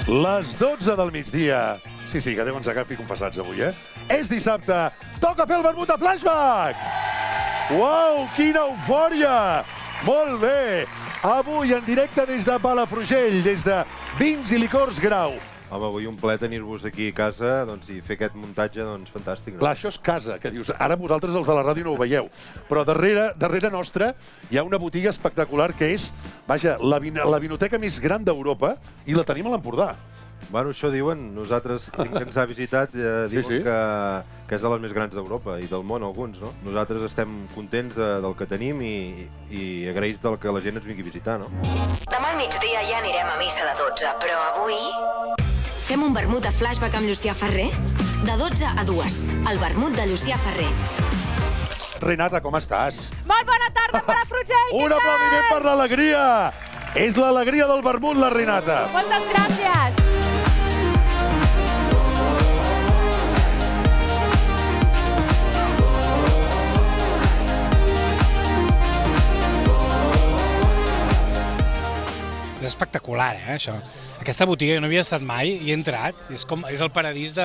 Les 12 del migdia. Sí, que Déu ens agafi confessats avui, eh? És dissabte, toca fer el vermut de Flashback! Uau, quina eufòria! Molt bé! Avui en directe des de Palafrugell, des de Vins i Licors Grau. Home, avui un plaer tenir-vos aquí a casa i fer aquest muntatge fantàstic. Clar, això és casa, que dius, ara vosaltres els de la ràdio no ho veieu, però darrere nostra hi ha una botiga espectacular que és, vaja, la vinoteca més gran d'Europa i la tenim a l'Empordà. Bueno, això diuen, nosaltres, gent que ens ha visitat, diuen que és de les més grans d'Europa i del món, alguns, no? Nosaltres estem contents del que tenim i agraïts del que la gent ens vingui a visitar, no? Demà al migdia ja anirem a missa de 12, però avui... Fem un vermut de Flashback amb Llucià Ferrer? De 12 a 2, el vermut de Llucià Ferrer. Renata, com estàs? Molt bona tarda, Palafrugell! Un aplaudiment per l'alegria! És l'alegria del vermut, la Renata. Moltes gràcies! És espectacular, això. Aquesta botiga jo no havia estat mai i he entrat. És el paradís de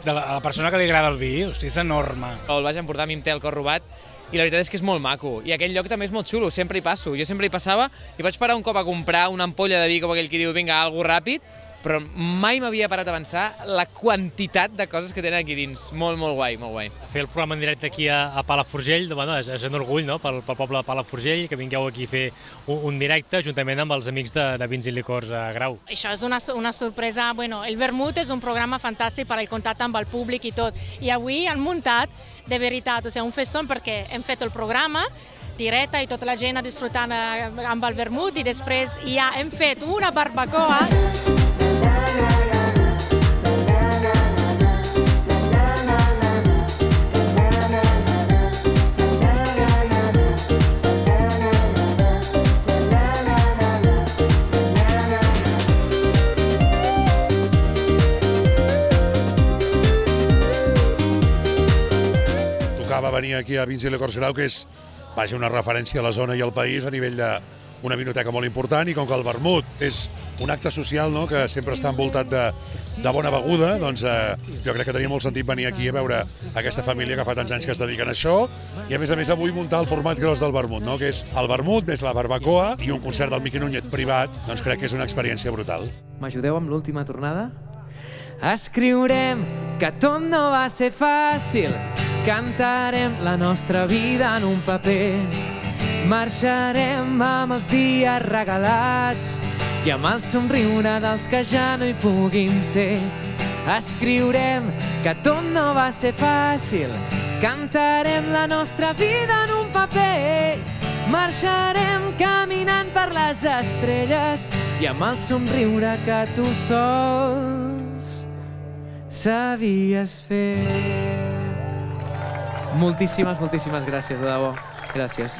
la persona que li agrada el vi. Hosti, és enorme. El Baix Empordà a mi em té el cor robat i la veritat és que és molt maco. I aquell lloc també és molt xulo, sempre hi passo. Jo sempre hi passava i vaig parar un cop a comprar una ampolla de vi, com aquell que diu, vinga, algo ràpid, però mai m'havia parat a pensar la quantitat de coses que tenen aquí dins. Molt, molt guai, molt guai. Fer el programa en directe aquí a Palafrugell, bueno, és un orgull, no?, pel poble de Palafrugell, que vingueu aquí a fer un directe juntament amb els amics de Vins i Licors a Grau. Això és una sorpresa. Bueno, el vermut és un programa fantàstic per al contacte amb el públic i tot. I avui han muntat, de veritat, un festón perquè hem fet el programa, tireta i tota la gent disfrutant amb el vermut i després ja hem fet una barbacoa. Tocava venir aquí a Vins i Licors Grau, que és, vaja, una referència a la zona i al país a nivell d'una vinoteca molt important, i com que el vermut és un acte social, no?, que sempre està envoltat de bona beguda, doncs jo crec que tenia molt sentit venir aquí a veure aquesta família que fa tants anys que es dediquen a això, i a més avui muntar el format gros del vermut, no?, que és el vermut més la barbacoa i un concert del Miqui Núñez privat, doncs crec que és una experiència brutal. M'ajudeu amb l'última tornada? Escriurem que tot no va ser fàcil, cantarem la nostra vida en un paper, marxarem amb els dies regalats i amb el somriure dels que ja no hi puguin ser. Escriurem que tot no va ser fàcil, cantarem la nostra vida en un paper, marxarem caminant per les estrelles i amb el somriure que tu sols sabies fer. Moltíssimes gràcies, de debò. Gràcies.